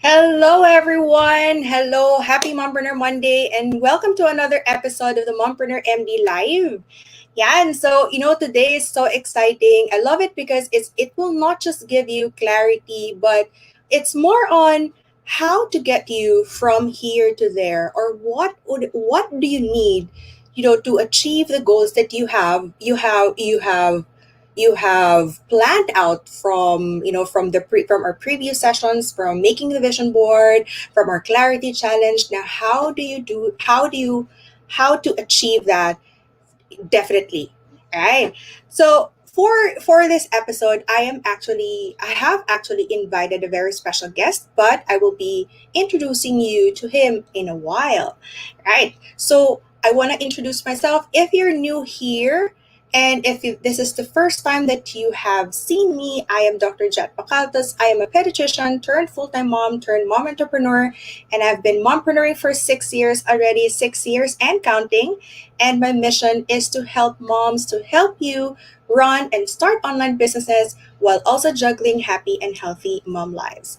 Hello, everyone. Hello, happy Mompreneur Monday, and welcome to another episode of the Mompreneur MD Live. Yeah, and so today is so exciting. I love it because it will not just give you clarity, but it's more on how to get you from here to there, or what do you need, to achieve the goals that you have planned out from our previous sessions, from making the vision board, from our clarity challenge. Now, how to achieve that? Definitely. Right. So for this episode, I have actually invited a very special guest, but I will be introducing you to him in a while. Right. So I want to introduce myself. If you're new here, and this is the first time that you have seen me, I am Dr. Jet Pacaltas. I am a pediatrician turned full-time mom turned mom entrepreneur, and I've been mompreneuring for 6 years already, 6 years and counting. And my mission is to help moms, to help you run and start online businesses while also juggling happy and healthy mom lives.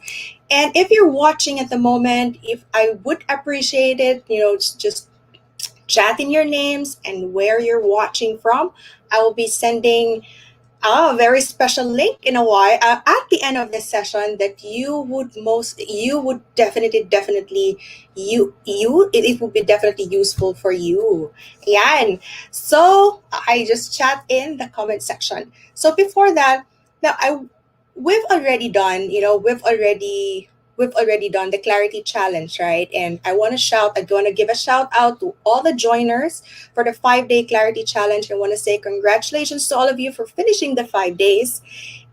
And if you're watching at the moment, if I would appreciate it, just chat in your names and where you're watching from. I will be sending a very special link in a while at the end of this session that you would definitely it would be definitely useful for you. Yeah, and so I just chat in the comment section. So before that, now I we've already done you know we've already done the clarity challenge, right? And I want to give a shout out to all the joiners for the 5 day clarity challenge. I want to say congratulations to all of you for finishing the 5 days.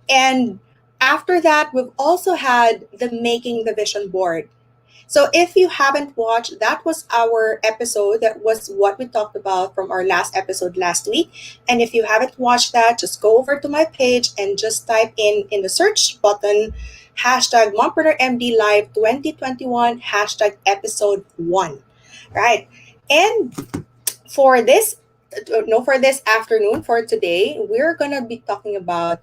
And after that, we've also had the making the vision board. So if you haven't watched, that was our episode. That was what we talked about from our last episode last week. And if you haven't watched that, just go over to my page and just type in the search button hashtag Mompreneur MD Live 2021 hashtag episode 1. Right. And for this no for this afternoon, for today, we're gonna be talking about,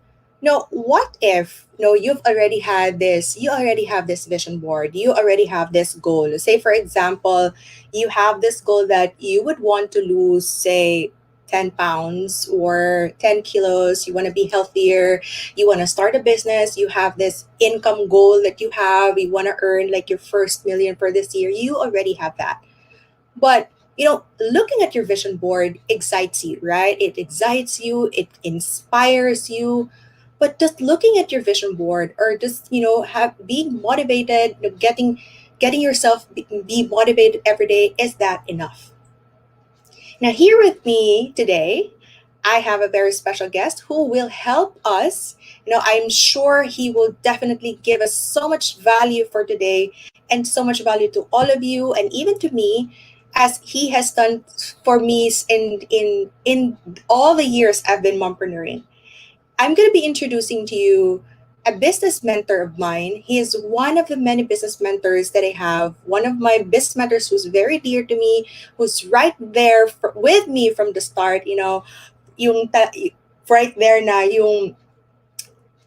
what if, you already have this vision board, you already have this goal. Say for example, you have this goal that you would want to lose, say, 10 pounds or 10 kilos. You want to be healthier, you want to start a business, you have this income goal that you want to earn like your first million for this year. You already have that. But looking at your vision board excites you, right? It excites you, it inspires you. But just looking at your vision board, or just have being motivated, getting yourself be motivated every day, is that enough? Now, here with me today, I have a very special guest who will help us. I'm sure he will definitely give us so much value for today, and so much value to all of you, and even to me, as he has done for me in all the years I've been mompreneuring. I'm going to be introducing to you a business mentor of mine. He is one of the many business mentors that I have. One of my business mentors who's very dear to me, who's right there with me from the start. Yung right there na yung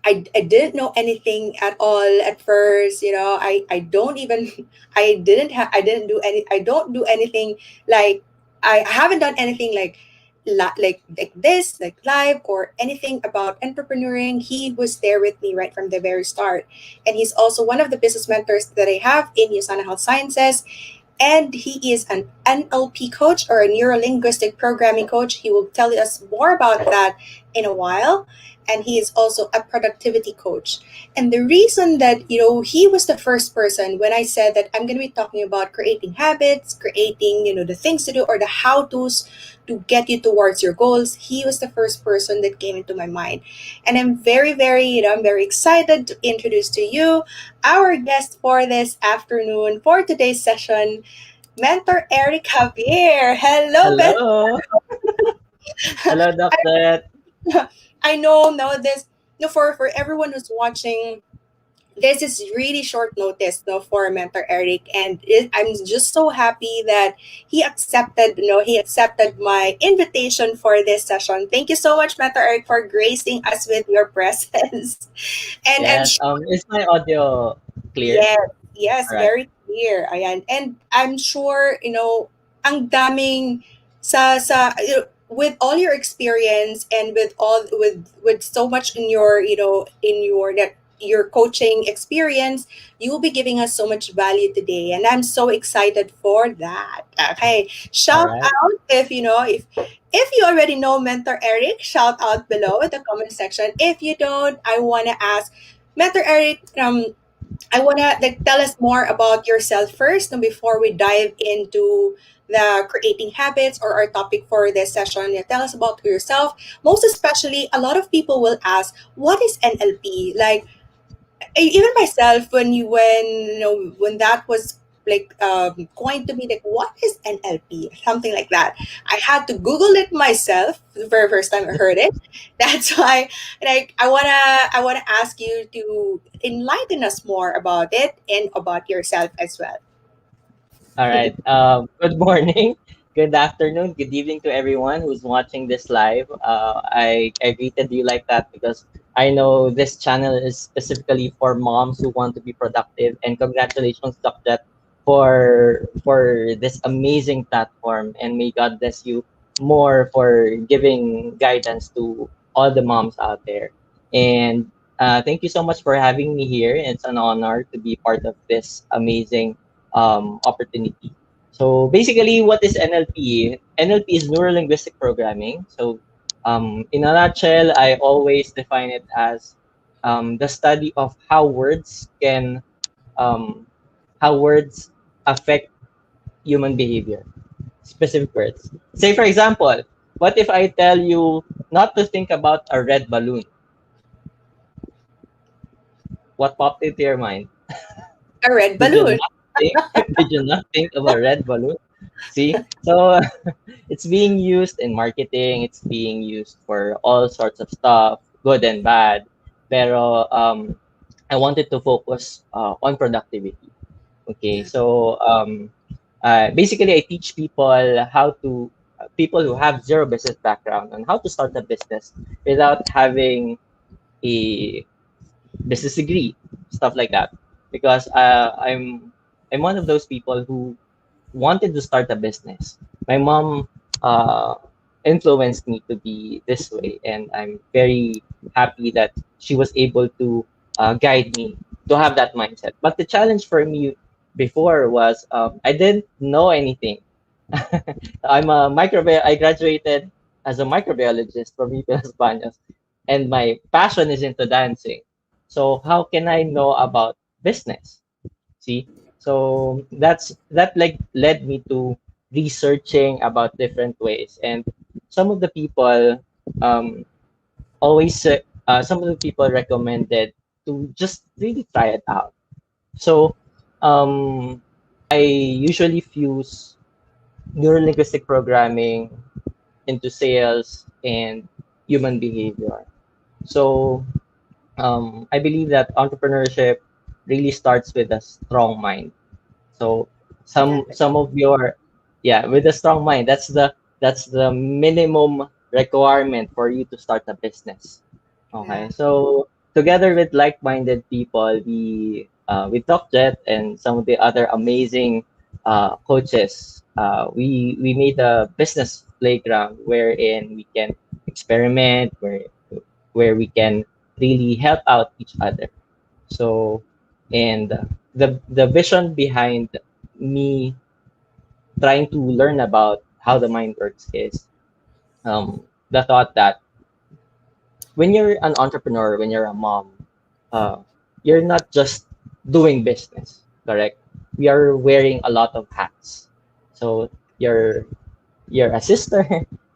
I didn't know anything at all at first. I don't even I didn't do any I don't do anything like I haven't done anything like this, like live or anything about entrepreneuring. He was there with me right from the very start. And he's also one of the business mentors that I have in Usana Health Sciences. And he is an NLP coach, or a neuro linguistic programming coach. He will tell us more about that in a while. And he is also a productivity coach. And the reason that, he was the first person when I said that I'm going to be talking about creating habits, creating, the things to do, or the how to's to get you towards your goals. He was the first person that came into my mind. And I'm very, very, I'm very excited to introduce to you our guest for this afternoon, for today's session, Mentor Eric Javier. Hello, Ben. Hello. Hello, Doctor. I know this. No, for everyone who's watching, this is really short notice, no, for Mentor Eric, and I'm just so happy that he accepted my invitation for this session. Thank you so much, Mentor Eric, for gracing us with your presence. And I'm Yes. sure, Is my audio clear? yes, Yes, All right. very clear. Ayan. And I'm sure, ang daming with all your experience and with so much in your net your coaching experience, you will be giving us so much value today, and I'm so excited for that. Okay. All Shout right. out if you already know Mentor Eric, shout out below in the comment section. If you don't, I want to ask Mentor Eric, I wanna like tell us more about yourself first, and before we dive into the creating habits or our topic for this session. Yeah, tell us about yourself. Most especially, a lot of people will ask, "What is NLP?" Like even myself, when that was like coined to me, like what is NLP, something like that. I had to Google it myself the very first time I heard it. That's why, like, I wanna ask you to enlighten us more about it and about yourself as well. All right. Good morning, good afternoon, good evening to everyone who's watching this live. I greeted you like that because I know this channel is specifically for moms who want to be productive. And congratulations, Dr. For this amazing platform. And may God bless you more for giving guidance to all the moms out there. And thank you so much for having me here. It's an honor to be part of this amazing opportunity. So basically, what is NLP? NLP is neuro linguistic programming. So in a nutshell, I always define it as the study of um, how words affect human behavior. Specific words. Say for example, what if I tell you not to think about a red balloon? What popped into your mind? A red Did you balloon. not think? Did you not think of a red balloon? See, so it's being used in marketing. It's being used for all sorts of stuff, good and bad. Pero I wanted to focus on productivity. Okay, Yeah, so basically, I teach people who have zero business background on how to start a business without having a business degree, stuff like that. Because I'm one of those people who wanted to start a business. My mom uh, influenced me to be this way, and I'm very happy that she was able to guide me to have that mindset. But the challenge for me before was I didn't know anything. I graduated as a microbiologist from UP Baños, and my passion is into dancing. So how can I know about business? See, so that like led me to researching about different ways, and some of the people um some of the people recommended to just really try it out. So I usually fuse neurolinguistic programming into sales and human behavior. So I believe that entrepreneurship really starts with a strong mind. So yeah, some of your yeah, with a strong mind, that's the minimum requirement for you to start a business. yeah, Okay, so together with like-minded people, we talked Jet and some of the other amazing coaches. We made a business playground wherein we can experiment, where we can really help out each other. So, and the vision behind me trying to learn about how the mind works is the thought that when you're an entrepreneur, when you're a mom, uh, you're not just doing business, correct? We are wearing a lot of hats. So you're a sister,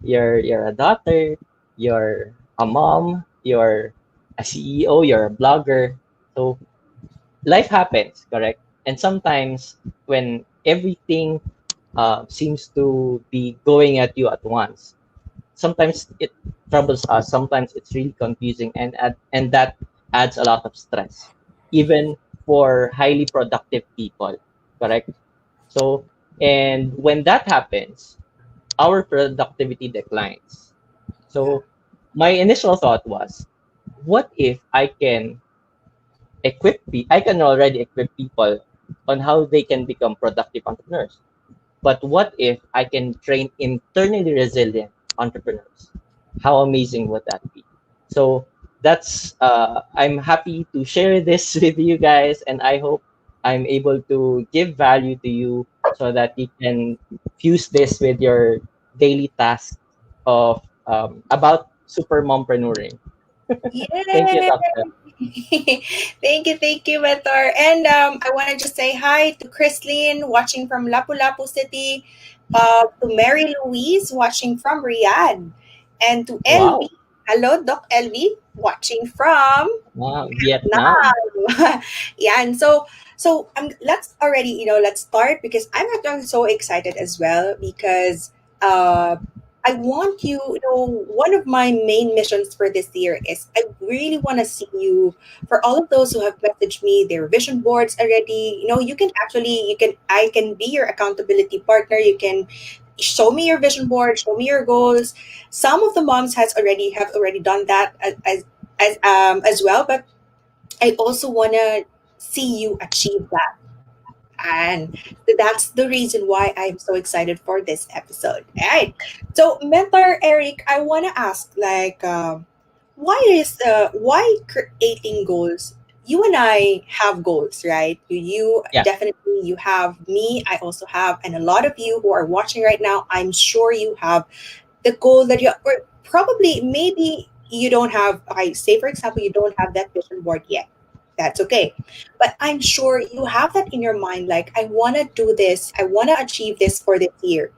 you're a daughter, you're a mom, you're a CEO, you're a blogger. So life happens, correct? And sometimes when everything seems to be going at you at once, sometimes it troubles us. Sometimes it's really confusing, and that adds a lot of stress, even for highly productive people, correct? So, and when that happens, our productivity declines. yeah, So, my initial thought was, what if I can already equip people on how they can become productive entrepreneurs. But what if I can train internally resilient entrepreneurs? How amazing would that be? So that's I'm happy to share this with you guys, and I hope I'm able to give value to you so that you can fuse this with your daily tasks of about super mompreneuring. Thank you, Yay! Doctor. Thank you, Mentor. And I want to just say hi to Chrislyn watching from Lapu-Lapu City, to Mary Louise watching from Riyadh, and to LV. Wow, Hello, Doc LV, watching from wow, Vietnam. Vietnam. Yeah, and let's already, let's start because I'm actually so excited as well because uh I want you, one of my main missions for this year is I really want to see you, for all of those who have messaged me their vision boards already, I can be your accountability partner. You can show me your vision board, show me your goals. Some of the moms have already done that as well, but I also want to see you achieve that. And that's the reason why I'm so excited for this episode. All right. So, Mentor Eric, I want to ask, like, why creating goals? You and I have goals, right? You Yeah. definitely, you have me. I also have, and a lot of you who are watching right now, I'm sure you have the goal that you, or probably maybe you don't have, I say for example, you don't have that vision board yet. That's okay, but I'm sure you have that in your mind, like, I want to do this, I want to achieve this for this year.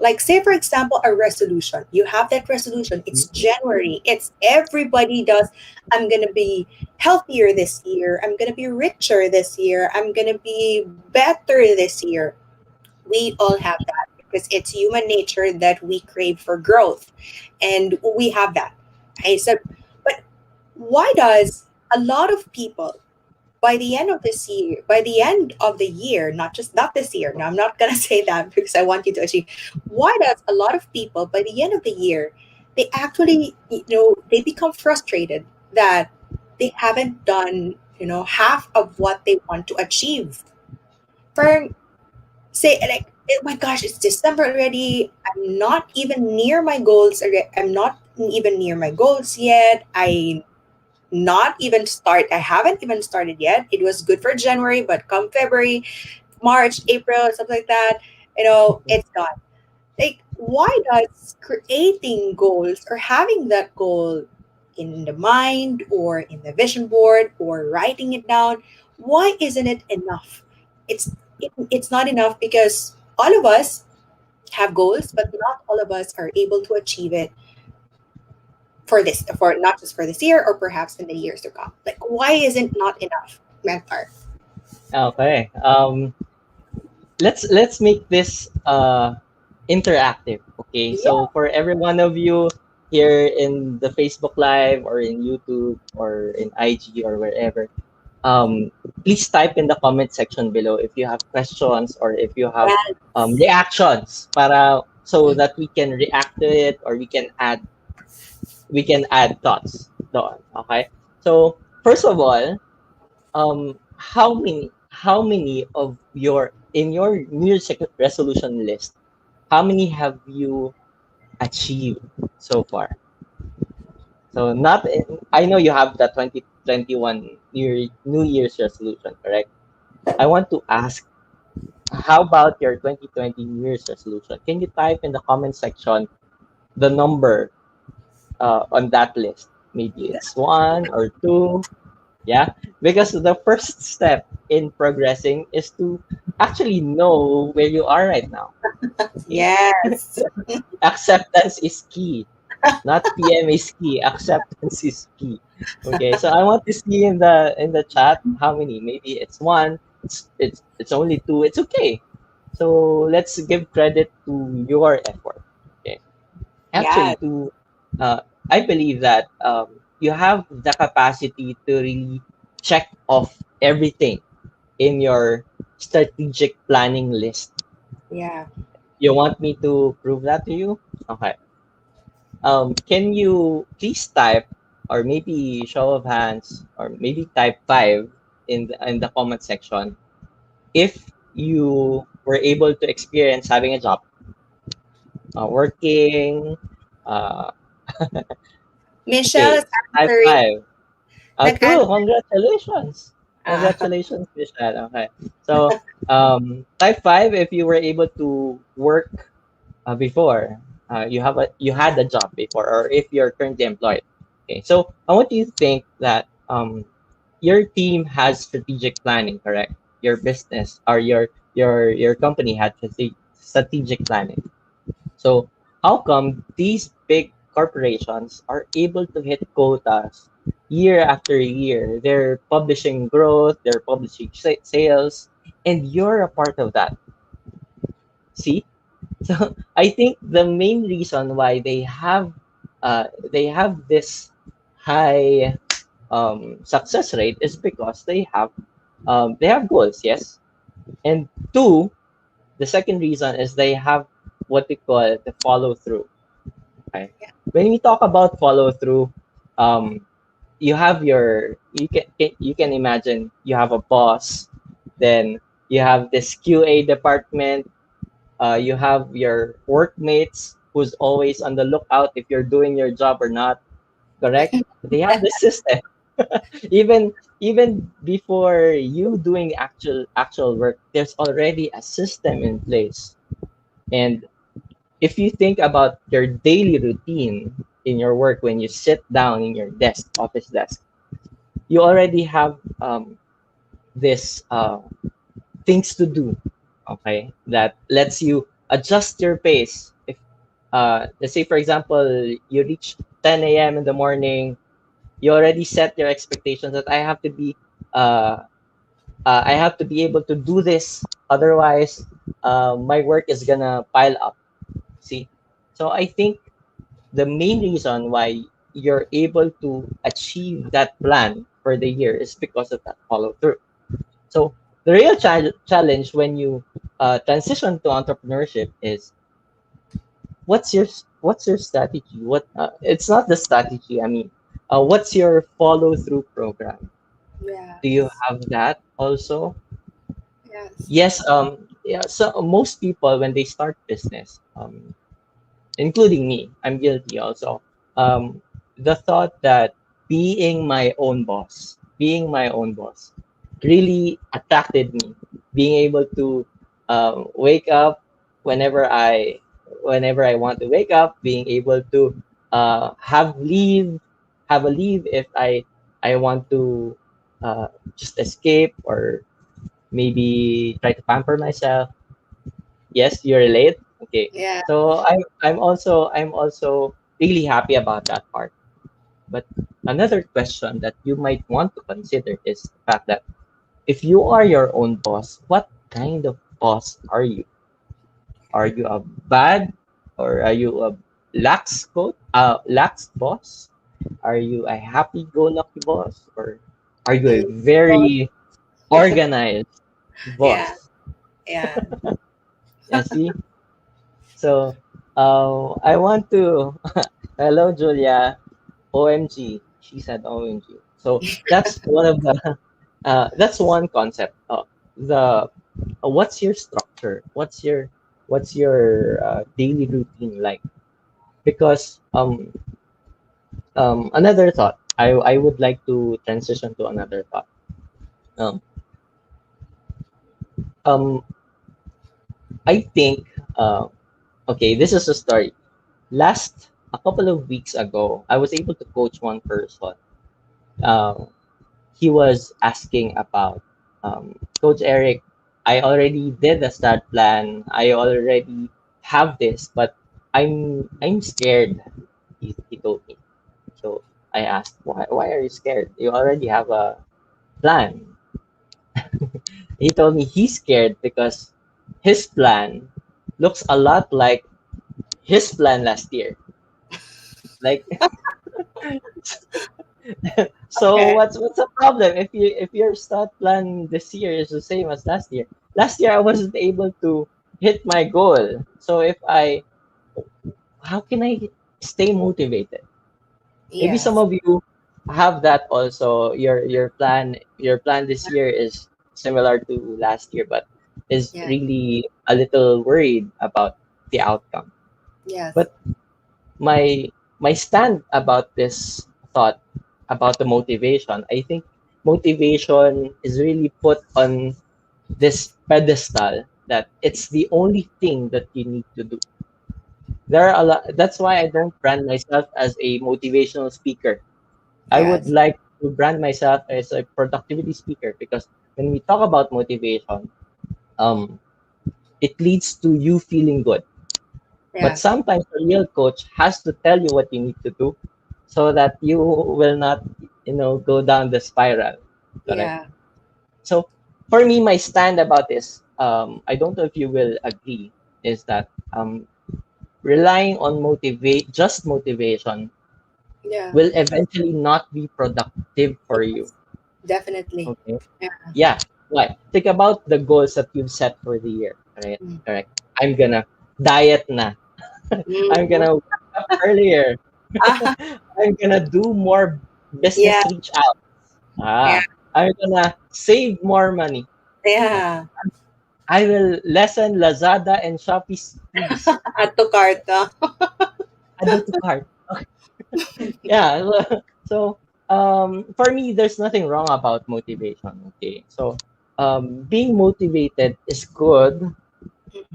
Like, say for example, a resolution. You have that resolution, it's January, it's everybody does. I'm gonna be healthier this year, I'm gonna be richer this year, I'm gonna be better this year. We all have that because it's human nature that we crave for growth, and we have that. I said, but why does a lot of people, by the end of the year, not this year, no, I'm not gonna say that because I want you to achieve. Why does a lot of people by the end of the year, they actually, they become frustrated that they haven't done, half of what they want to achieve? For say, like, oh my gosh, it's December already, I'm not even near my goals, I'm not even near my goals yet, I haven't even started yet. It was good for January, but come February, March, April, something like that, it's gone. Like, why does creating goals or having that goal in the mind or in the vision board or writing it down, why isn't it enough? It's not enough because all of us have goals, but not all of us are able to achieve it for not just for this year or perhaps in the years to come. Like, why isn't not enough, Mentor? Okay. Let's make this interactive. Okay. Yeah, So for every one of you here in the Facebook Live or in YouTube or in IG or wherever, please type in the comment section below if you have questions or if you have yes, reactions para so that we can react to it or we can add thoughts doon. Okay. So first of all, how many of your in your New Year's resolution list, how many have you achieved so far? So not I know you have the 2021 New Year's resolution, correct? I want to ask, how about your 2020 New Year's resolution? Can you type in the comment section the number on that list? Maybe it's one or two. Yeah, because the first step in progressing is to actually know where you are right now. Okay? yes, Acceptance is key, not PM is key. Acceptance is key. Okay, so I want to see in the chat how many. Maybe it's one. It's only two. It's okay. So let's give credit to your effort. Okay, actually, yes, to I believe that you have the capacity to really check off everything in your strategic planning list. yeah. You want me to prove that to you? Okay. Can you please type, or maybe show of hands, or maybe type five in the comment section? if you were able to experience having a job, working, uh, Michelle okay, is type answering. 5. Nag-answer. Cool, congratulations. Ah, Congratulations, Michelle. Okay. So, type 5, if you were able to work before, you had a job before, or if you're currently employed. Okay. So, I want you to think that your team has strategic planning, correct? Your business or your company had strategic planning. So how come these big corporations are able to hit quotas year after year? They're publishing growth, they're publishing sales, and you're a part of that. See? So I think the main reason why they have this high success rate is because they have goals, yes. And two, the second reason is they have what we call the follow through. Okay. yeah. When we talk about follow through, um, you have you can imagine you have a boss, then you have this QA department, you have your workmates who's always on the lookout if you're doing your job or not. Correct? They have the system. Even before you doing actual work, there's already a system in place. And if you think about your daily routine in your work when you sit down in your office desk, you already have this things to do, okay, that lets you adjust your pace. If let's say, for example, you reach 10 a.m. in the morning, you already set your expectations that uh, I have to be able to do this, otherwise my work is gonna pile up. See, so I think the main reason why you're able to achieve that plan for the year is because of that follow through. So the real challenge when you transition to entrepreneurship is what's your strategy? What it's not the strategy. I mean, what's your follow through program? Do you Yes. have that also? Yes. Yes. Yeah. So most people when they start business, including me, I'm guilty also. The thought that being my own boss, really attracted me. Being able to wake up whenever whenever I want to wake up, being able to have a leave if I want to uh, just escape or maybe try to pamper myself. Yes, you relate. Okay. Yeah. So I'm also really happy about that part. But another question that you might want to consider is the fact that if you are your own boss, what kind of boss are you? Are you a bad or are you a lax boss? Are you a happy-go-lucky boss or are you a I very organized Yeah. boss? Yeah. Yeah, see? So I want to hello Julia. OMG. She said OMG. So that's one of the that's one concept. The what's your structure? What's your daily routine like? Because another thought. I would like to transition to another thought. Um um I think okay, this is a story. Last a couple of weeks ago, I was able to coach one person. Uh, he was asking about Coach Eric. I already did a start plan. I already have this, but I'm scared. He told me. So I asked, why are you scared? You already have a plan. He told me he's scared because his plan looks a lot like his plan last year. Like so Okay. what's the problem if your start plan this year is the same as last year? Last year I wasn't able to hit my goal. So if I how can I stay motivated? Maybe some Yes. of you have that also. Your plan this year is similar to last year, but is Yeah. really a little worried about the outcome. Yes. But my my stand about this thought about the motivation, I think motivation is really put on this pedestal that it's the only thing that you need to do. There are a lot. That's why I don't brand myself as a motivational speaker. I would Yes. like to brand myself as a productivity speaker, because when we talk about motivation, um, it leads to you feeling good. But Yeah. sometimes a real coach has to tell you what you need to do so that you will not, go down the spiral. Correct. Yeah. So for me, my stand about this, I don't know if you will agree, is that relying on just motivation Yeah. will eventually not be productive for you. Yes. Definitely. Okay. Yeah. Yeah. Why? Think about the goals that you've set for the year. Right. Mm. Correct. I'm gonna diet na. I'm Mhm. gonna wake up earlier. Ah, I'm gonna do more yeah. business reach out. Yeah. I'm gonna save more money. Uh, Yeah. I will lessen Lazada and Shopee's fees. Add to cart. Add them to cart. Yeah. So for me, there's nothing wrong about motivation. Okay. So being motivated is good.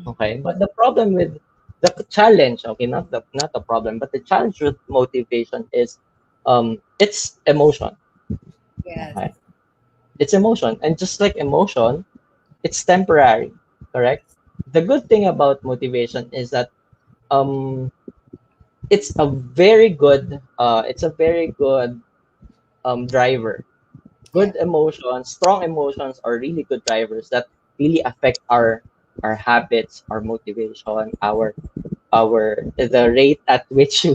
Okay. But the problem with the challenge, okay, not the problem, but the challenge with motivation is it's emotion. Yes. Okay. It's emotion. And just like emotion, it's temporary. Correct? The good thing about motivation is that um it's a very good driver. Yeah. Good emotions, strong emotions are really good drivers that really affect our habits, our motivation, our the rate at which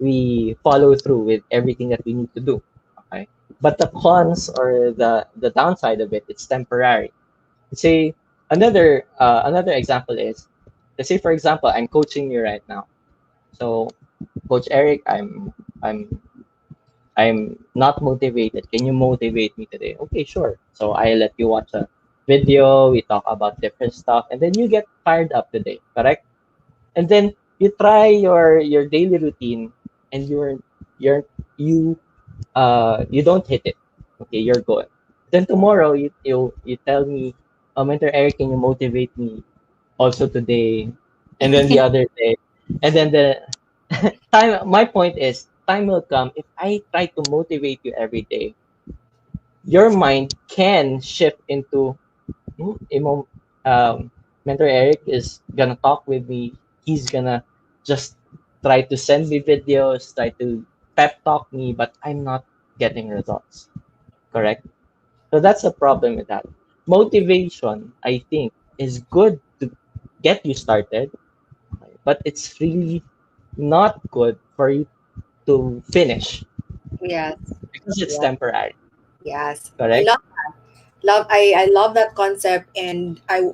we follow through with everything that we need to do. Okay. But the cons or the downside of it, it's temporary. Say another example is, let's say for example, I'm coaching you right now. So Coach Eric, I'm not motivated. Can you motivate me today? Okay, sure. So I let you watch a video, we talk about different stuff, and then you get fired up today, correct? And then you try your daily routine, and you're you don't hit it. Okay, you're good. Then tomorrow you tell me, Mentor Eric, can you motivate me also today? And then the other day, and then the time. My point is, time will come if I try to motivate you every day. Your mind can shift into, emo, Mentor Eric is gonna talk with me. He's gonna just try to send me videos, try to pep talk me, but I'm not getting results. Correct? So that's the problem with that. Motivation, I think, is good to get you started, but it's really not good for you to finish Yes. because it's Yeah. temporary. Yes. I Correct? love I love that concept, and I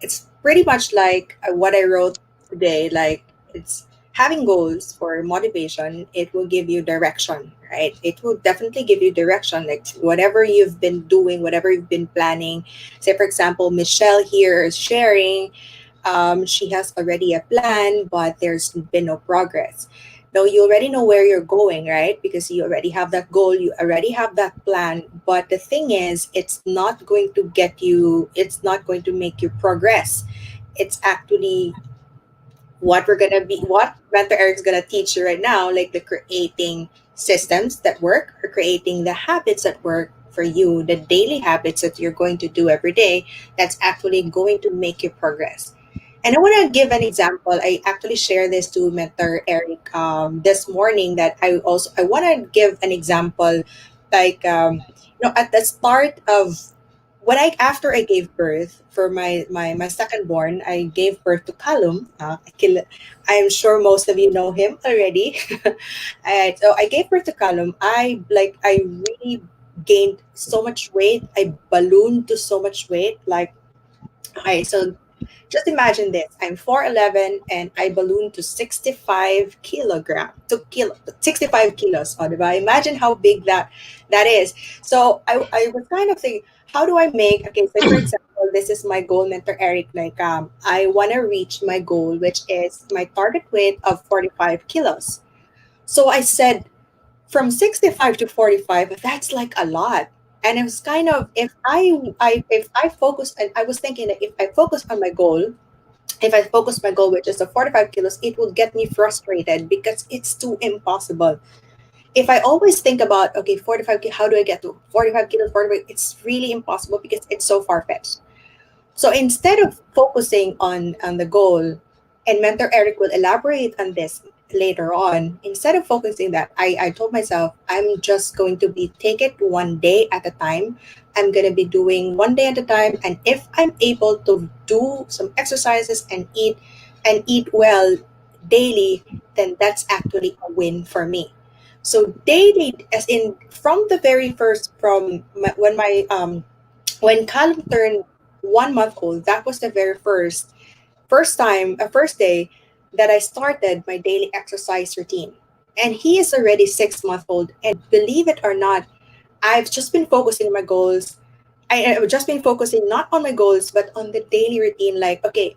it's pretty much like what I wrote today. Like, it's having goals for motivation. It will give you direction, right? It will definitely give you direction. Like, whatever you've been doing, whatever you've been planning. Say, for example, Michelle here is sharing. She has already a plan, but there's been no progress. No, you already know where you're going, right? Because you already have that goal, you already have that plan. But the thing is, it's not going to get you, it's not going to make you progress. It's actually what Mentor Eric's gonna teach you right now, like the creating systems that work, or creating the habits that work for you, the daily habits that you're going to do every day, that's actually going to make you progress. And I want to give an example. I actually shared this to Mentor Eric this morning. That I want to give an example, like at the start of when I after I gave birth for my second born. I gave birth to Callum. I'm sure most of you know him already. And so I gave birth to Callum. I really gained so much weight. I ballooned to so much weight. Like, okay, so Just imagine this. I'm 4'11" and I ballooned to 65 kilogram to kilo 65 kilos. Oh, diba? Imagine how big that is. So I was kind of thinking, how do I make, okay, say for example, this is my goal, mentor Eric, like I wanna reach my goal, which is my target weight of 45 kilos. So I said, from 65 to 45, that's like a lot. And it was kind of, if I focus, and I was thinking that if I focus on my goal, if I focus my goal, which is the 45 kilos, it will get me frustrated because it's too impossible. If I always think about, okay, 45, how do I get to 45 kilos, 45, it's really impossible because it's so far-fetched. So instead of focusing on the goal, and Mentor Eric will elaborate on this later on, instead of focusing that, I told myself, I'm just going to be take it one day at a time. I'm gonna be doing one day at a time. And if I'm able to do some exercises and eat well daily, then that's actually a win for me. So daily, as in from the very first, when Callum turned 1 month old, that was the very first time, a first day that I started my daily exercise routine. And he is already 6 months old. And believe it or not, I've just been focusing on my goals. I've just been focusing not on my goals, but on the daily routine. Like, okay,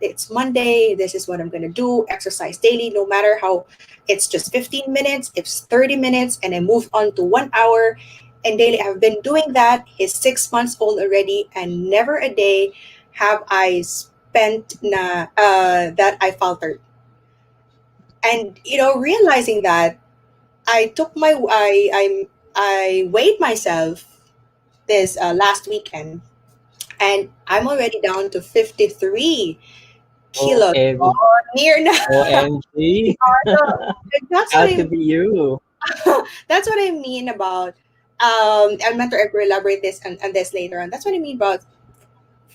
it's Monday. This is what I'm going to do. Exercise daily, no matter how it's just 15 minutes, it's 30 minutes, and I move on to 1 hour. And daily, I've been doing that. He's 6 months old already, and never a day have I spent that I faltered. And realizing that, I took my I weighed myself this last weekend, and I'm already down to 53 kilos. OM, Oh, near now. OMG. So that's what How I to be you. that's what I mean about. I'll mentor will elaborate this and this later on. That's what I mean about,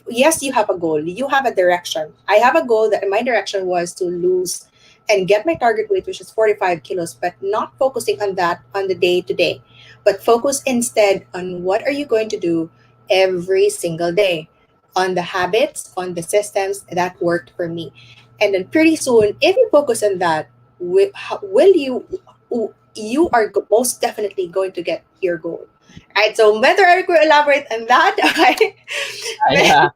yes, you have a goal, you have a direction. I have a goal that my direction was to lose and get my target weight, which is 45 kilos, but not focusing on that on the day to day, but focus instead on what are you going to do every single day, on the habits, on the systems that worked for me. And then pretty soon, if you focus on that, will you are most definitely going to get your goal. Right, so Mentor Eric will elaborate on that. Yeah.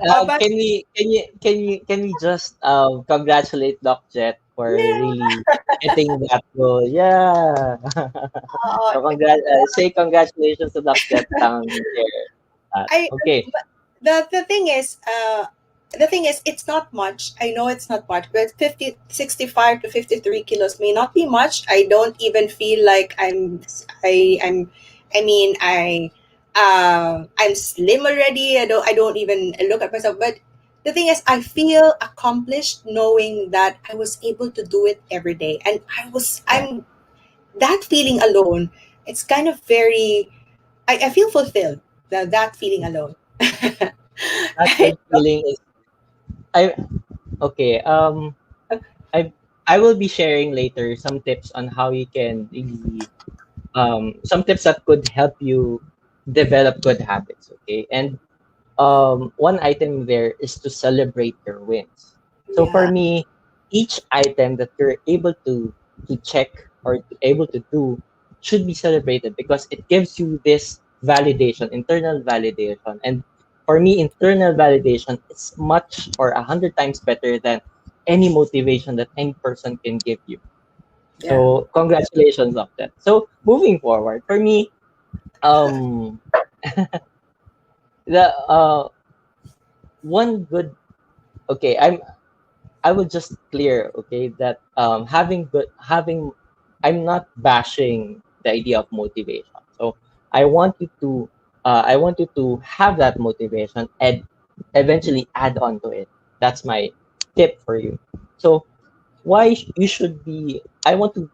But Can we just congratulate Doc Jet for yeah, really hitting that goal? Yeah. uh, So say congratulations to Doc Jet down there. I Okay. but the thing is it's not much. I know it's not much, but 65 to 53 kilos may not be much. I don't even feel like I'm I mean I'm slim already. I don't even look at myself, but the thing is, I feel accomplished knowing that I was able to do it every day, and I'm that feeling alone. It's kind of very, I feel fulfilled, that feeling alone. That good feeling is I okay. I I will be sharing later some tips on how you can really some tips that could help you develop good habits. Okay, and one item there is to celebrate your wins. So for Yeah, me, each item that you're able to check or able to do should be celebrated because it gives you this validation, internal validation. And for me, internal validation is much or 100 times better than any motivation that any person can give you. yeah, So congratulations on that. So moving forward, for me, um, the one good okay, I would just clear, okay, that having I'm not bashing the idea of motivation. So I want you to have that motivation and eventually add on to it. That's my tip for you. So you should be I want to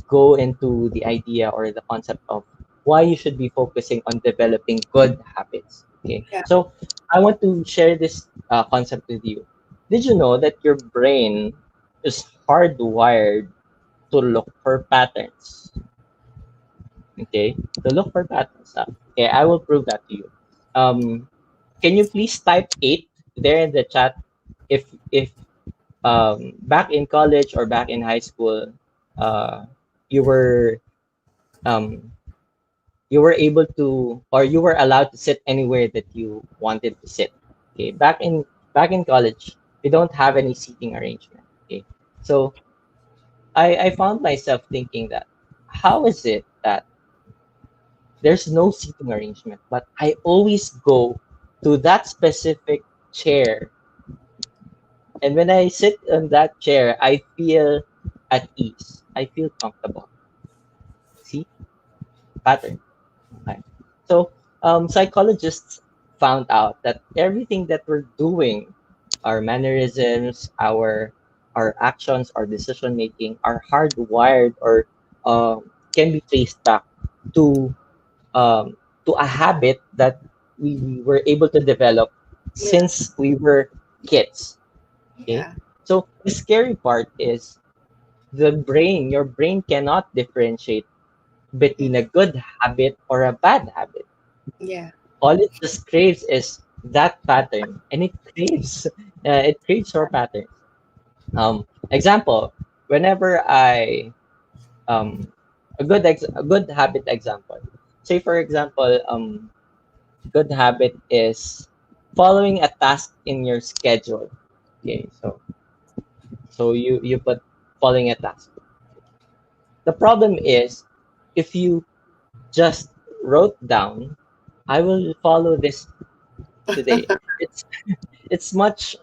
go into the idea or the concept of why you should be focusing on developing good habits. Okay, yeah, so I want to share this concept with you. Did you know that your brain is hardwired to look for patterns? Okay, to look for patterns. Okay, I will prove that to you. um can you please type 8 there in the chat if back in college or back in high school, uh, you were um, you were able to, or you were allowed to sit anywhere that you wanted to sit. Okay, back in college, we don't have any seating arrangement. Okay, so I found myself thinking that how is it that there's no seating arrangement, but I always go to that specific chair, and when I sit on that chair, I feel at ease. I feel comfortable. See, pattern. Okay. So psychologists found out that everything that we're doing, our mannerisms, our actions, our decision making, are hardwired or can be traced back to um, to a habit that we were able to develop Yeah. since we were kids. Okay, Yeah. so the scary part is your brain cannot differentiate between a good habit or a bad habit. Yeah. All it just craves is that pattern, and it craves your pattern. Example, whenever I a good habit example. Say for example, good habit is following a task in your schedule. Okay, so you put following a task. The problem is if you just wrote down, I will follow this today. It's much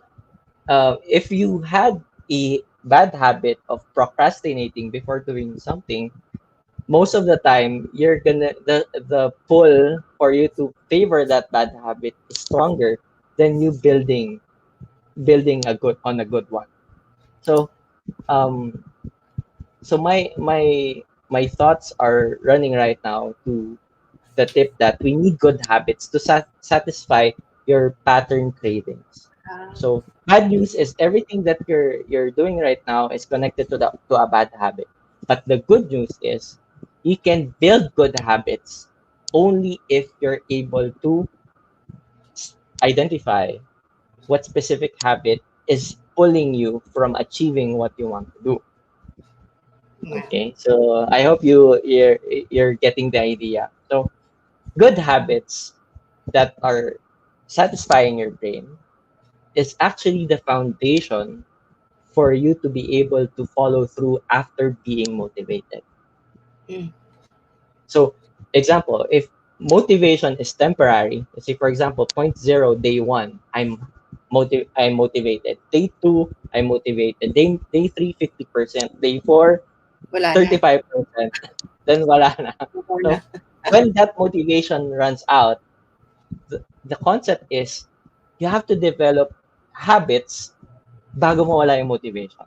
if you had a bad habit of procrastinating before doing something, most of the time you're gonna the pull for you to favor that bad habit is stronger than you building a good one. So um my thoughts are running right now to the tip that we need good habits to satisfy your pattern cravings. So bad news is everything that you're doing right now is connected to a bad habit. But the good news is you can build good habits only if you're able to identify what specific habit is pulling you from achieving what you want to do. Yeah. Okay, so I hope you're getting the idea. So good habits that are satisfying your brain is actually the foundation for you to be able to follow through after being motivated. Mm. So, example, if motivation is temporary, let's say for example, point zero day one, I'm motivated. Day two, I'm motivated. Day three, 50%. Day four, Wala na. 35%. Then wala na. Wala na. So when that motivation runs out, the concept is you have to develop habits bago mawala yung motivation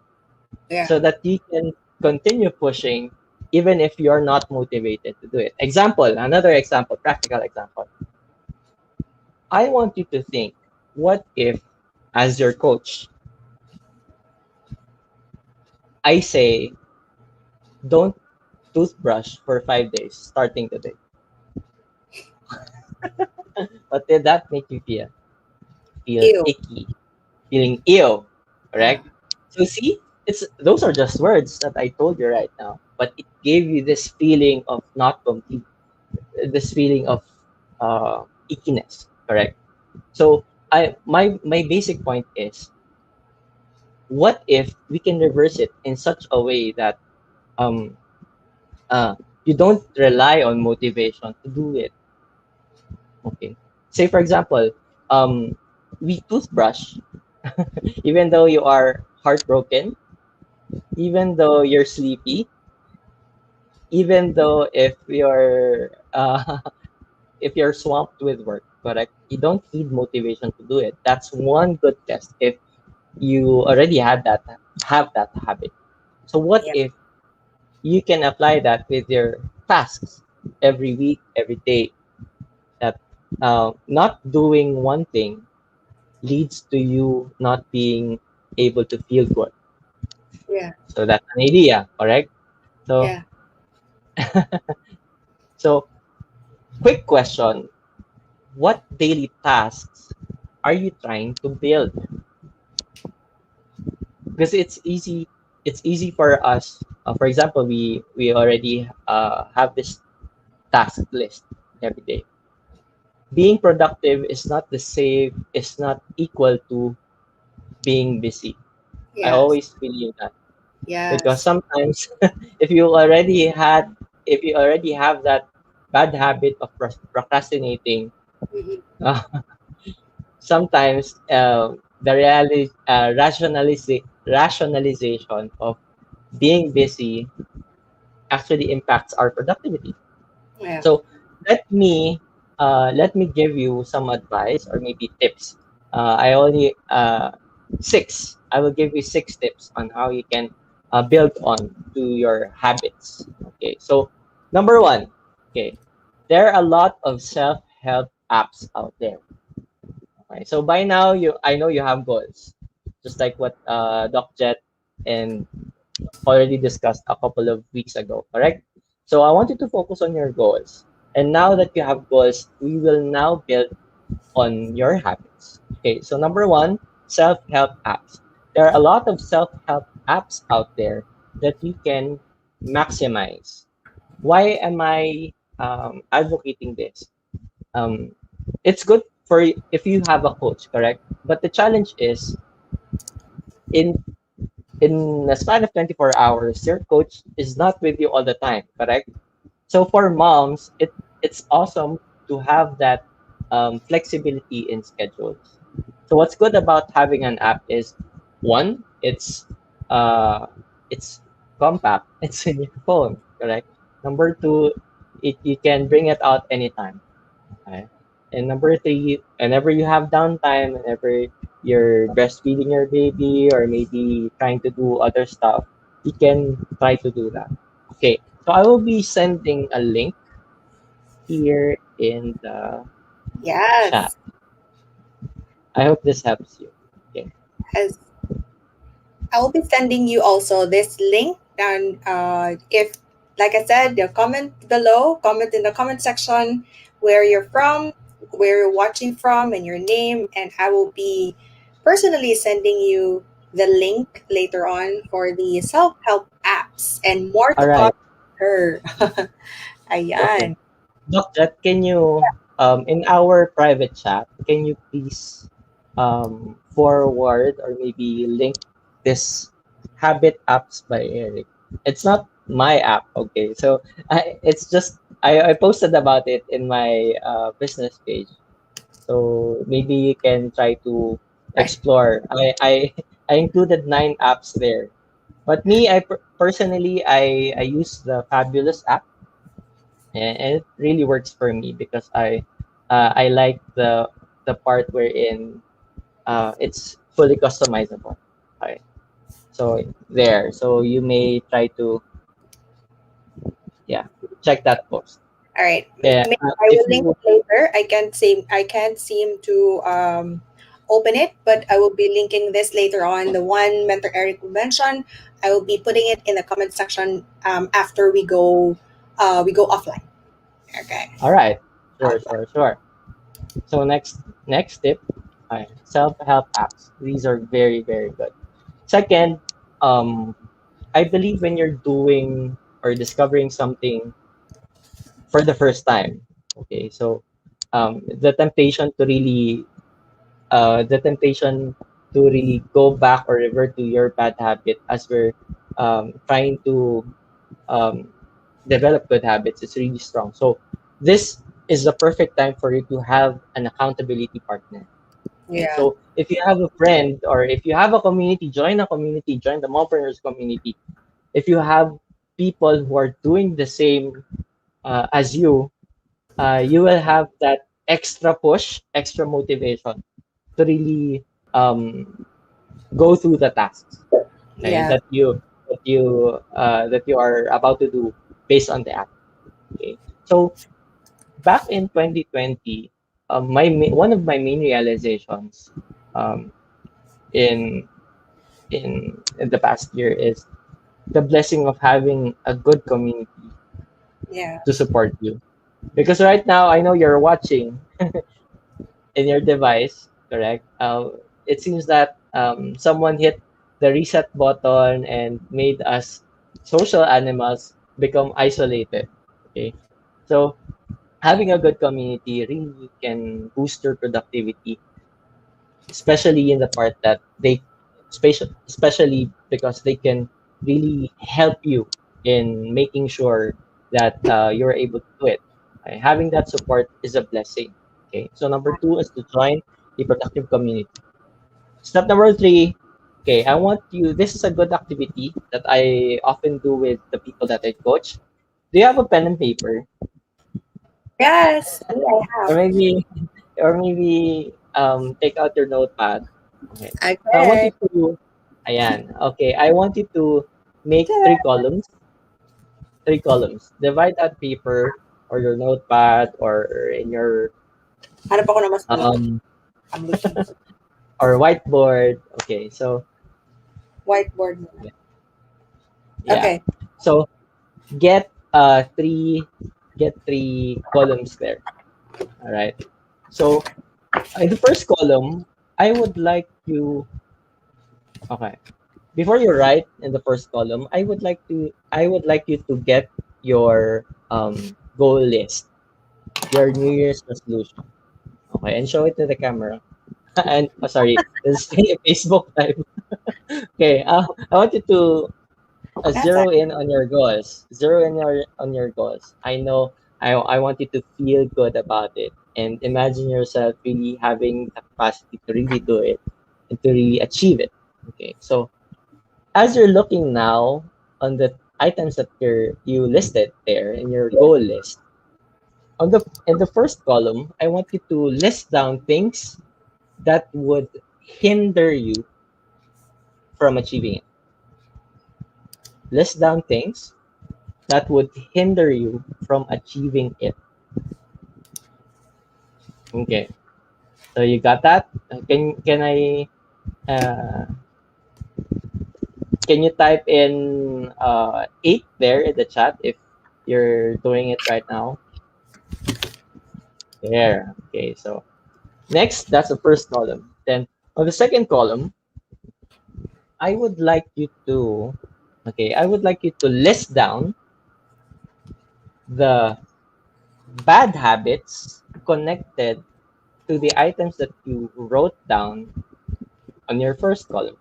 Yeah. so that you can continue pushing even if you're not motivated to do it. Example, another example, practical example. I want you to think, what if, as your coach, I say, don't toothbrush for 5 days starting today? What did that make you feel? Feel Ew. icky, feeling ill, Yeah. correct? So see, it's those are just words that I told you right now, but it gave you this feeling of not complete, this feeling of ickiness, correct? So my basic point is, what if we can reverse it in such a way that um you don't rely on motivation to do it. Okay. Say for example, we toothbrush even though you are heartbroken, even though you're sleepy, even though if you're swamped with work, correct? You don't need motivation to do it. That's one good test if you already have that habit. So what Yeah. if you can apply that with your tasks every week, every day? That not doing one thing leads to you not being able to feel good. Yeah. So that's an idea, correct? So Yeah. so quick question: what daily tasks? are you trying to build? Because it's easy for us. For example, we already have this task list every day. Being productive is not the same, is not equal to being busy. I Yes. always believe that, because Yes. sometimes if you already had if you already have that bad habit of procrastinating, Mhm. uh, sometimes rationalization of being busy actually impacts our productivity. Yeah. So let me give you some advice or maybe tips. I only six. I will give you six tips on how you can build on to your habits. Okay. So number one. Okay. There are a lot of self-help apps out there. Okay. So by now I know you have goals, just like what Doc Jet and already discussed a couple of weeks ago, correct? So I want you to focus on your goals. And now that you have goals, we will now build on your habits. Okay, so number one, self-help apps. There are a lot of self-help apps out there that you can maximize. Why am I advocating this? Um, it's good for if you have a coach, correct? But the challenge is in in a span of 24 hours, your coach is not with you all the time, correct? So for moms, it's awesome to have that flexibility in schedules. So what's good about having an app is one, it's compact, it's in your phone, correct? Number two, you can bring it out anytime. Okay. And number three, whenever you have downtime, whenever you're breastfeeding your baby or maybe trying to do other stuff, you can try to do that. Okay. So I will be sending a link here in the chat. Yes. I hope this helps you. Okay. As I will be sending you also this link. And if, like I said, the comment below, comment in the comment section where you're from, where you're watching from, and your name. And I will be personally sending you the link later on for the self help apps and more All to come. right. Her. Okay. Ayan. Doc Jet, can you, in our private chat, can you please forward or maybe link this Habit Apps by Eric? It's not my app, okay? So it's just, I posted about it in my business page. So maybe you can try to Right. explore. I included 9 apps there. But me, personally, I use the Fabulous app, and it really works for me because I like the part wherein it's fully customizable. Okay. So there. So you may try to, yeah, check that post. All right. Yeah. I If will link you it later. I can't seem to open it, but I will be linking this later on. The one Mentor Eric mentioned, I will be putting it in the comment section after we go offline. Okay. all right, sure, Offline. sure, sure. So next tip, self-help apps. These are very, very good. Second, um, I believe when you're doing or discovering something for the first time, okay, so the temptation to really the temptation to really go back or revert to your bad habit as we're trying to um, develop good habits is really strong. So this is the perfect time for you to have an accountability partner. Okay, Yeah. so if you have a friend or if you have a community, join the Mompreneurs community. If you have people who are doing the same as you will have that extra push, extra motivation to really go through the tasks, okay, Yeah. that you are about to do based on the app. Okay, so back in 2020, one of my main realizations um, in in the past year is the blessing of having a good community Yeah. to support you. Because right now, I know you're watching in your device, correct? It seems that someone hit the reset button and made us social animals become isolated. Okay, so having a good community really can boost your productivity, especially in the part that especially because they can really help you in making sure that you're able to do it. Okay? Having that support is a blessing. Okay, so number two is to join a productive community. Step number three. Okay, I want you. This is a good activity that I often do with the people that I coach. Do you have a pen and paper, Yes, me, I or have. maybe take out your notepad? Okay. So I want you Okay. to, ayan. Okay, I want you to make three Ta-da! columns. Three columns. Divide that paper or your notepad or in your Hanap ako na mas malaki. um I'm looking for or whiteboard. Okay, so whiteboard muna. yeah. Okay. So get three columns there. All right. So in the first column, I would like you. Okay. Before you write in the first column, I would like you to get your goal list, your New Year's resolution. Okay, and show it to the camera. And sorry, this is a Facebook Live. Okay, I want you to That's zero in on your goals. Zero in on your goals. I know. I want you to feel good about it and imagine yourself really having the capacity to really do it and to really achieve it. Okay, so as you're looking now on the items that you listed there in your goal list, in the first column, I want you to list down things that would hinder you from achieving it. List down things that would hinder you from achieving it. Okay. So you got that? Uh, can you type in 8 there in the chat if you're doing it right now? There. Okay. So next, that's the first column. Then on the second column, I would like you to, okay, I would like you to list down the bad habits connected to the items that you wrote down on your first column.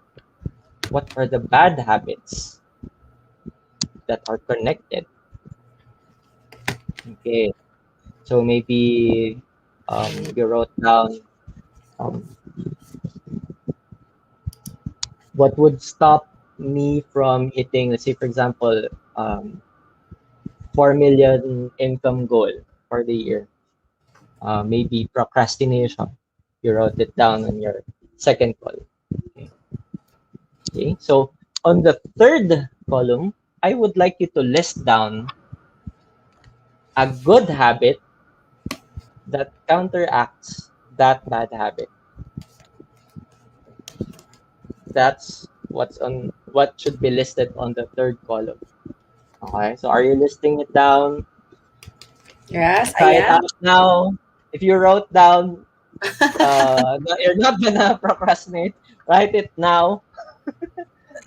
What are the bad habits that are connected? Okay, so maybe you wrote down um, what would stop me from hitting, let's say, for example, 4 million income goal for the year. Maybe procrastination. You wrote it down on your second column. Okay. Okay. So on the third column, I would like you to list down a good habit that counteracts that bad habit. That's what should be listed on the third column. Okay. So are you listing it down? yes, I Try it am. out now. If you wrote down, you're not gonna procrastinate. Write it now.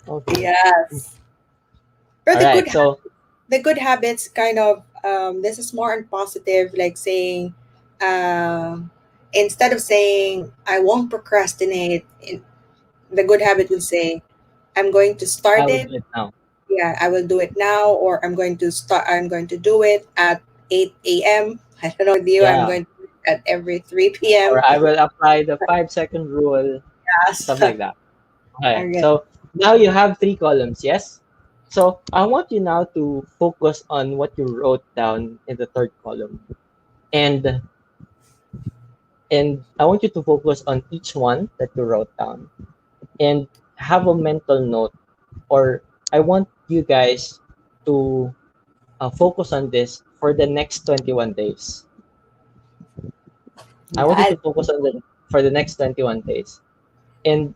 Okay. Yes. But All right. So the good habits kind of this is more on positive, like saying instead of saying I won't procrastinate, the good habit would say I'm going to I start will it. do it now. Yeah, I will do it now, or I'm going to do it at 8 a.m. I don't know with you, I'm Yeah. going to do it at every 3 p.m. Or I will apply the 5 second rule, Yes. stuff like that. Okay. Okay. So now you have three columns, yes? So I want you now to focus on what you wrote down in the third column. And I want you to focus on each one that you wrote down and have a mental note, or I want you guys to focus on this for the next 21 days. I want you Yes. to focus on the for the next 21 days. And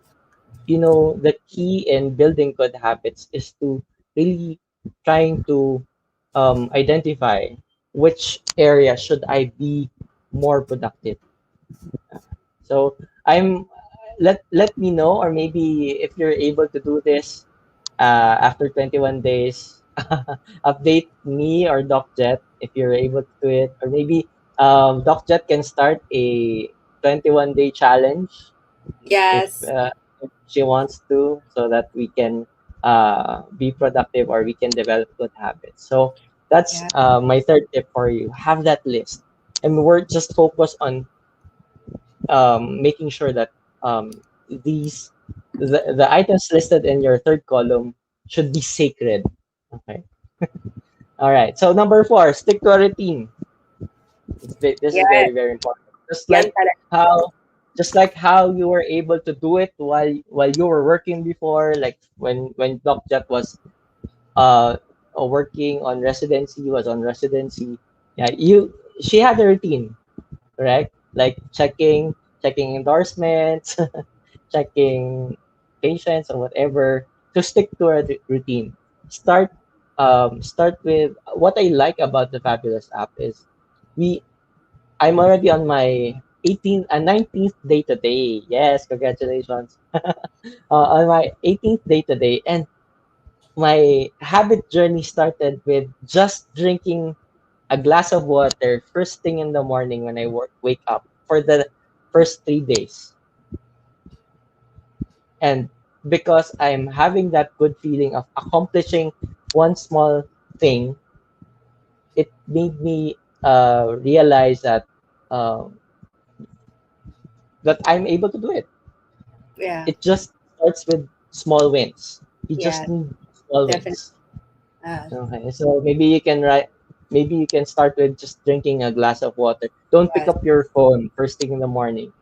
the key in building good habits is to really trying to identify which area should I be more productive. So I'm let me know, or maybe if you're able to do this after 21 days, update me or Doc Jet if you're able to do it, or maybe Doc Jet can start a 21-day challenge if, Yes. if she wants to, so that we can be productive or we can develop good habits. So that's Yeah. my third tip for you. Have that list, and we're just focused on making sure that these the items listed in your third column should be sacred. Okay. All right. So number four, stick to a routine. This is Yes. very, very important. Just Yan like talaga. how just like how you were able to do it while you were working before, like when Doc Jet was uh working on residency, was on residency. Yeah, she had a routine, correct? Like checking endorsements, checking patients or whatever, to stick to a routine. Start start with what I like about the Fabulous app is we I'm already on my 18th and 19th day today. Yes, congratulations. On my 18th day today, and my habit journey started with just drinking a glass of water first thing in the morning when I wake up for the first 3 days. And because I'm having that good feeling of accomplishing one small thing, it made me realize that I'm able to do it. Yeah. It just starts with small wins. You just Yes. need small Definitely. wins. Okay, so maybe you can start with just drinking a glass of water. Don't pick Yes. up your phone first thing in the morning.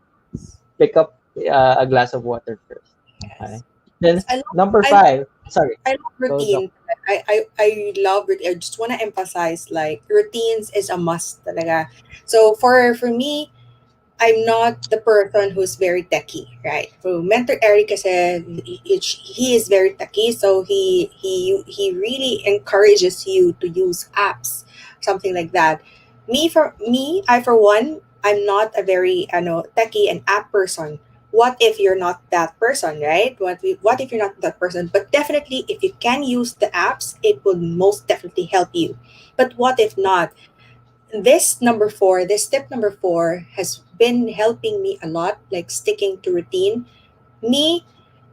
Pick up a glass of water first. Okay. Yes. Then Yes. number I five. Sorry, I love go Doc. routine. I love routine. I just want to emphasize like routines is a must talaga. So for me, I'm not the person who's very techy, right? So mentor Eric said he is very techy, so he really encourages you to use apps, something like that. I for one, I'm not a very techy and app person. What if you're not that person, right? What if you're not that person? But definitely, if you can use the apps, it will most definitely help you. But what if not? This step number four has been helping me a lot, like sticking to routine. Me,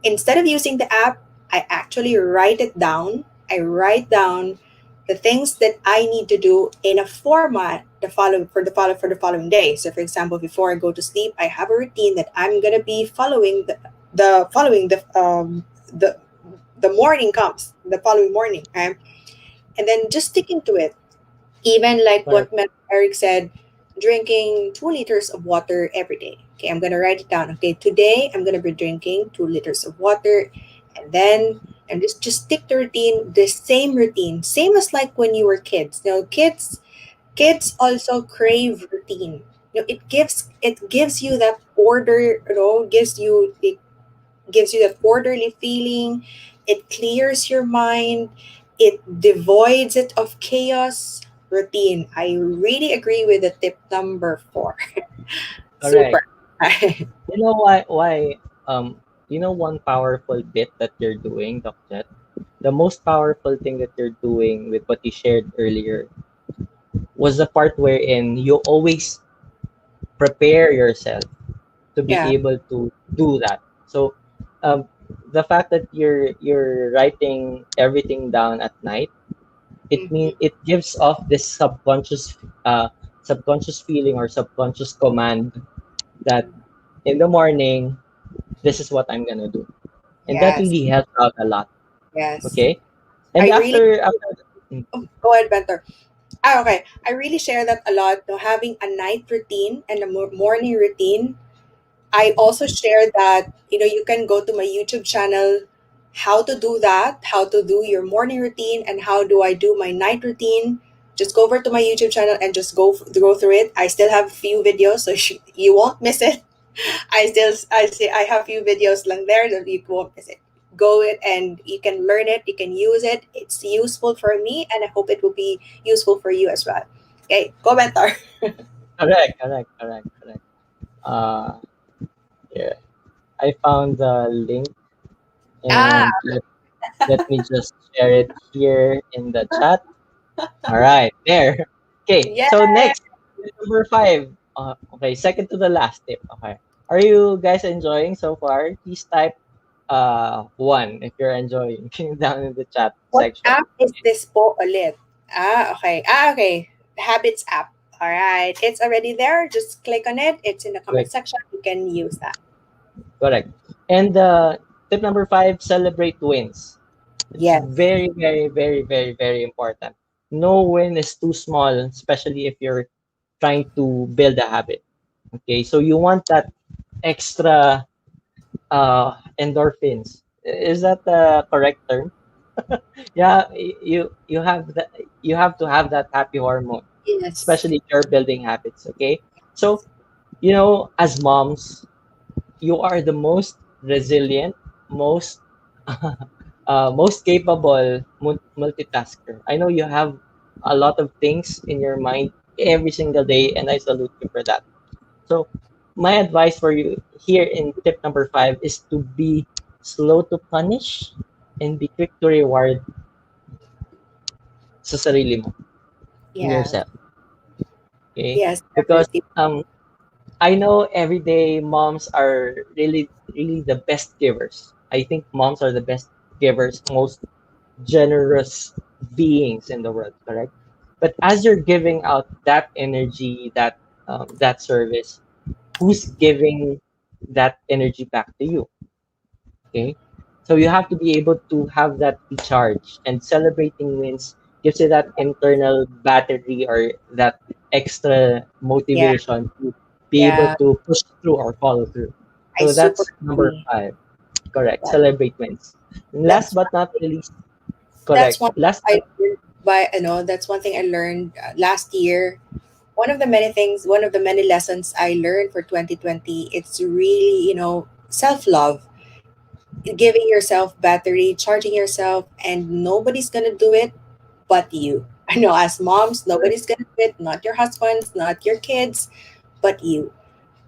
instead of using the app, I actually write it down. I write down the things that I need to do in a format for the following day. So for example, before I go to sleep, I have a routine that I'm gonna be following the following the the morning comes, the following morning. Right? And then just sticking to it, even like Correct. what Eric said, drinking 2 liters of water every day. Okay, I'm gonna write it down. Okay, today I'm gonna be drinking 2 liters of water, and then and just stick to routine, the same routine, same as like when you were kids. You know, kids also crave routine. You know, it gives you that order. Gives you that orderly feeling. It clears your mind. It devoids it of chaos. Routine. I really agree with the tip number four. Correct. Super. Yeah. You know why one powerful bit that you're doing, Doc Jet? The most powerful thing that you're doing with what you shared earlier was the part wherein you always prepare yourself to be able to do that. So um, the fact that you're writing everything down at night, Mhm. it gives off this subconscious feeling or subconscious command that in the morning this is what I'm gonna do, and that Yes. really helps out a lot. Yes. Okay, and I really after go ahead, Bentor. Ah, okay. I really share that a lot. No, having a night routine and a morning routine. I also share that you can go to my YouTube channel, how to do that, how to do your morning routine, and how do I do my night routine. Just go over to my YouTube channel and just go through it. I still have a few videos, so you won't miss it. I have few videos lang there that you won't miss it. Go it and you can learn it. You can use it. It's useful for me, and I hope it will be useful for you as well. Okay, go Mentor. correct. Yeah, I found the link Ah, and let me just share it here in the chat. All right, there. Okay, yeah. so next, number five. Okay, second to the last tip. Okay, are you guys enjoying so far? Please type one if you're enjoying down in the chat What section. app is this po ulit? Okay. Okay. Habits app. All right. It's already there. Just click on it. It's in the comment Correct, section. You can use that. correct. And tip number five: celebrate wins. It's Yes. very, very, very, very, very important. No win is too small, especially if you're trying to build a habit. Okay, so you want that extra endorphins. Is that the correct term? Yeah, you have to have that happy hormone, Yes. especially if you're building habits. Okay, so as moms, you are the most resilient, most most capable multitasker. I know you have a lot of things in your mind every single day, and I salute you for that. So, my advice for you here in tip number five is to be slow to punish and be quick to reward sa sarili mo, in Yes. yourself. Okay? Yes, Because definitely. I know everyday moms are really, really the best givers. I think moms are the best givers, most generous beings in the world, correct? But as you're giving out that energy, that service, who's giving that energy back to you? Okay. So you have to be able to have that recharge, and celebrating wins gives you that internal battery or that extra Yeah. motivation to be able Yeah. to push through or follow through. I So super that's number agree. five. Correct. That, Celebrate wins. And last that's but not least, that's correct. one Last I but learned by that's one thing I learned last year. One of the many lessons I learned for 2020, it's really, self-love, giving yourself battery, charging yourself, and nobody's gonna do it but you. I know as moms, nobody's gonna do it, not your husbands, not your kids, but you.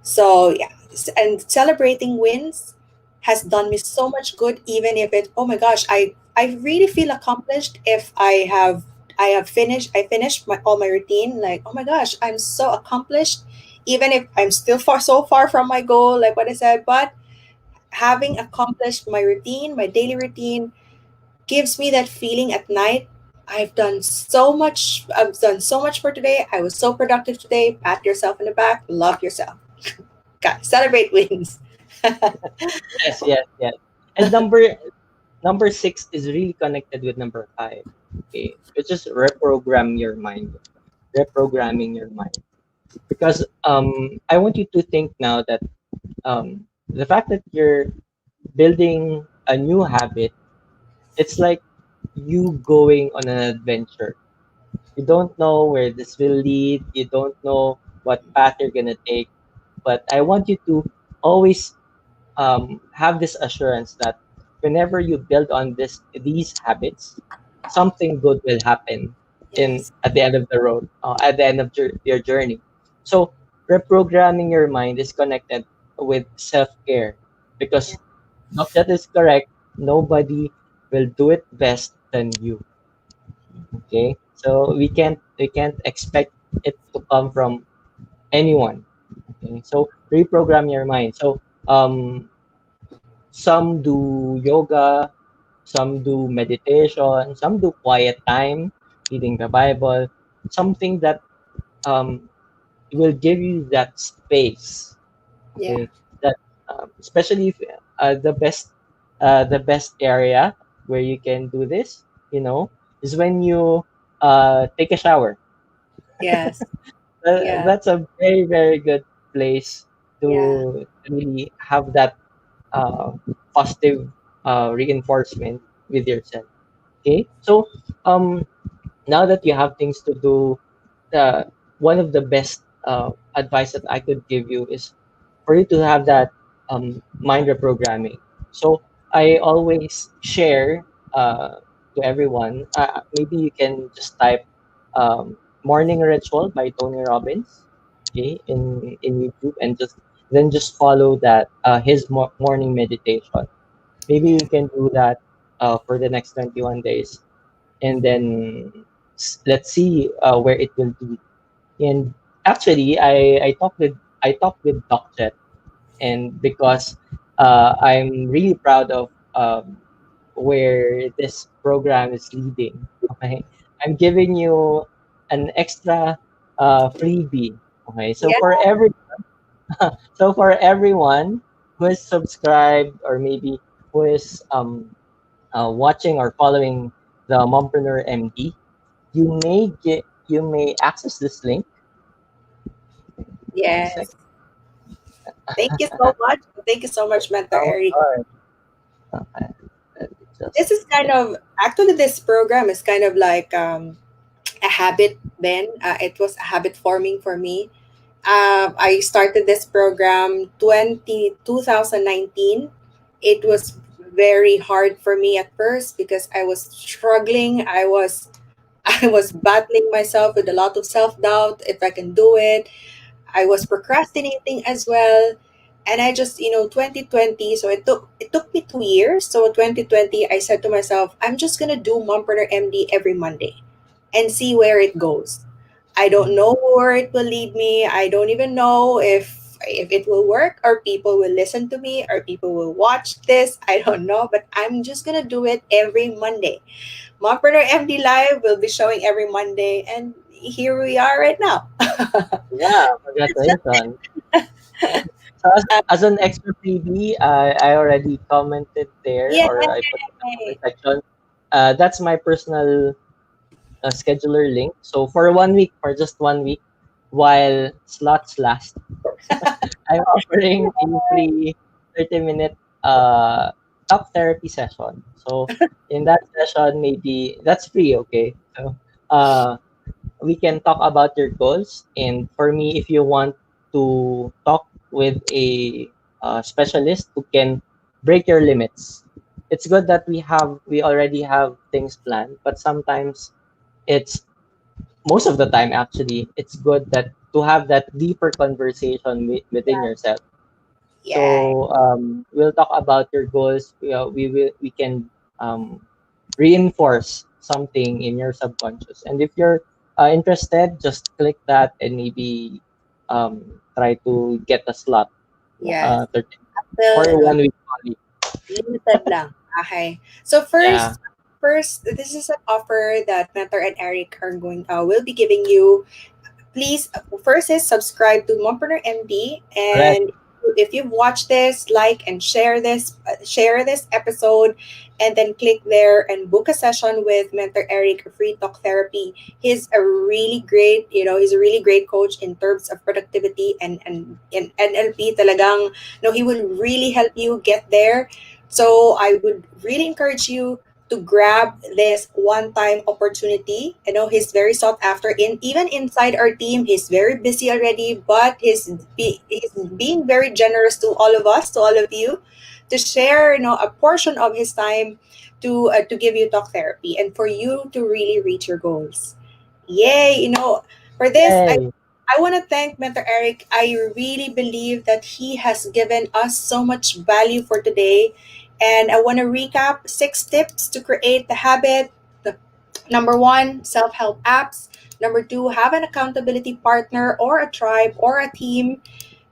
So yeah, and celebrating wins has done me so much good. Even if it, oh my gosh, I really feel accomplished if I finished my all my routine. Like, oh my gosh, I'm so accomplished. Even if I'm still so far from my goal, like what I said, but having accomplished my routine, my daily routine, gives me that feeling at night. I've done so much. I've done so much for today. I was so productive today. Pat yourself in the back. Love yourself. God, celebrate wins. yes, yes, yes. And number six is really connected with number five. Okay. You just reprogram your mind. Reprogramming your mind. Because I want you to think now that the fact that you're building a new habit, it's like you going on an adventure. You don't know where this will lead, you don't know what path you're gonna take, but I want you to always have this assurance that whenever you build on these habits, something good will happen in Yes. at the end of the road, at the end of your journey. So reprogramming your mind is connected with self-care Yeah. because that is correct. Nobody will do it best than you. Okay, so we can't expect it to come from anyone. Okay, so reprogram your mind. So some do yoga, some do meditation, some do quiet time, reading the Bible, something that um, will give you that space. Yeah. Okay, that especially if the best area where you can do this, is when you take a shower. Yes. Yeah. That's a very, very good place Yeah. to really have that uh, positive reinforcement with yourself. Okay, so um, now that you have things to do, uh, one of the best advice that I could give you is for you to have that mind reprogramming. So I always share to everyone. Maybe you can just type Morning Ritual by Tony Robbins, okay, in YouTube, and just then just follow that his morning meditation. Maybe Yeah. we can do that for the next 21 days, and then let's see where it will lead. And actually, I talked with Doc Jet, and because I'm really proud of where this program is leading. Okay, I'm giving you an extra freebie. Okay, so Yeah. for everyone who is subscribed, or maybe who is watching or following the Mompreneur MD, you may access this link. One sec. Yes. Thank you so much. Thank you so much, Mentor Oh, Eric. sorry. Okay, let me This just is kind get. of actually this program is kind of like a habit. Then it was a habit forming for me. I started this program 2019. It was very hard for me at first because I was struggling. I was battling myself with a lot of self doubt if I can do it. I was procrastinating as well. And I just, 2020, so it took me 2 years. So 2020, I said to myself, I'm just gonna do Mompreneur MD every Monday and see where it goes. I don't know where it will lead me. I don't even know if it will work, or people will listen to me, or people will watch this. I don't know, but I'm just gonna do it every Monday. Mompreneur MD Live will be showing every Monday, and here we are right now. Yeah, It's just, congratulations. So as an extra freebie, I already commented there, yeah, or I put in the comment section. That's my personal scheduler link. So for 1 week, for just 1 week, while slots last, I'm offering a free 30-minute talk therapy session. So in that session, maybe that's free, okay? So uh, we can talk about your goals. And for me, if you want to talk with a specialist who can break your limits, it's good that we already have things planned. But sometimes it's most of the time actually, it's good that to have that deeper conversation within yourself. yeah, So we'll talk about your goals. We can reinforce something in your subconscious. And if you're interested, just click that and maybe try to get a slot yes. 30 Well, for 1 week only. limited lang. Okay. So Yeah. first, this is an offer that Mentor and Eric are going will be giving you. Please, first is subscribe to Mompreneur MD, Correct. and if you've watched this, like and share this episode, and then click there and book a session with Mentor Eric, a free talk therapy. He's a really great, he's a really great coach in terms of productivity and in NLP. Talagang, he will really help you get there. So I would really encourage you to grab this one-time opportunity. I know he's very sought after in even inside our team. He's very busy already, but he's being very generous to all of us, to all of you, to share a portion of his time to give you talk therapy and for you to really reach your goals. Yay! For this, Yay. I want to thank Mentor Eric. I really believe that he has given us so much value for today. And I want to recap 6 tips to create the habit. Number one, self help apps. Number two, have an accountability partner or a tribe or a team.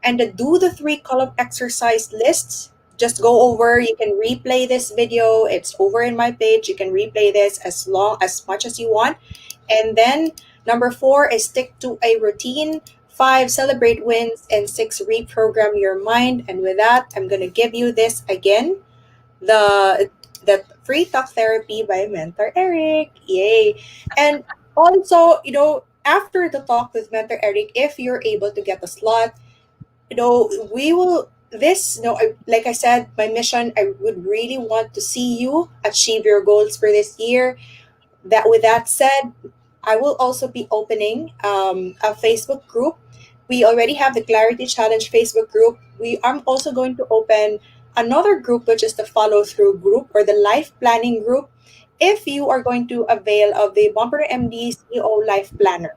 And do the 3 column exercise lists. Just go over. You can replay this video. It's over in my page. You can replay this as much as you want. And then number four is stick to a routine. Five, celebrate wins. And six, reprogram your mind. And with that, I'm going to give you this again, the the free talk therapy by Mentor Eric. Yay. And also, after the talk with Mentor Eric, if you're able to get a slot, we will this like I said, my mission, I would really want to see you achieve your goals for this year. With that said, I will also be opening a Facebook group. We already have the Clarity Challenge Facebook group. I'm also going to open another group, which is the follow through group or the life planning group. If you are going to avail of the Bumper MD CEO Life Planner,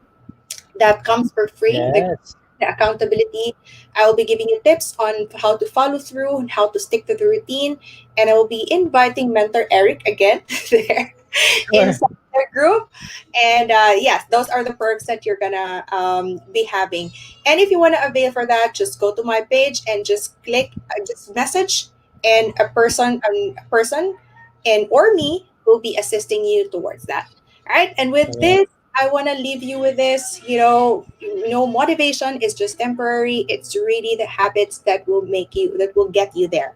that comes for free. Yes. the accountability. I will be giving you tips on how to follow through and how to stick to the routine. And I will be inviting mentor Eric again there Sure. inside the group. And yes, those are the perks that you're gonna be having. And if you want to avail for that, just go to my page and just click, just message, and a person, and or me will be assisting you towards that. All right. And with Correct. this, I want to leave you with this. Motivation is just temporary. It's really the habits that will get you there.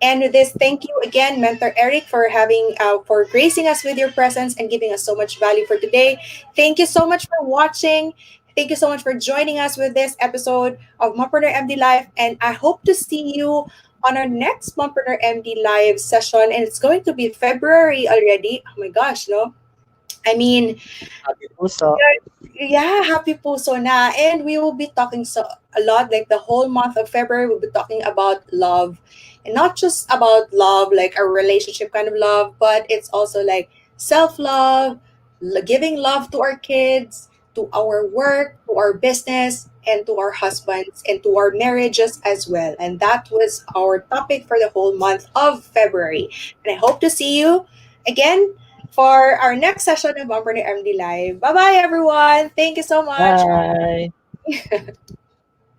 And with this, thank you again, Mentor Eric, for gracing us with your presence and giving us so much value for today. Thank you so much for watching. Thank you so much for joining us with this episode of Mompreneur MD Live. And I hope to see you on our next Mompreneur MD Live session. And it's going to be February already. Oh my gosh, no? I mean, Happy puso. yeah, happy puso na. And we will be talking a lot, like the whole month of February, we'll be talking about love. And not just about love, like a relationship kind of love, but it's also like self-love, giving love to our kids, to our work, to our business, and to our husbands, and to our marriages as well. And that was our topic for the whole month of February. And I hope to see you again for our next session of Mompreneur MD Live. Bye bye, everyone. Thank you so much. Bye.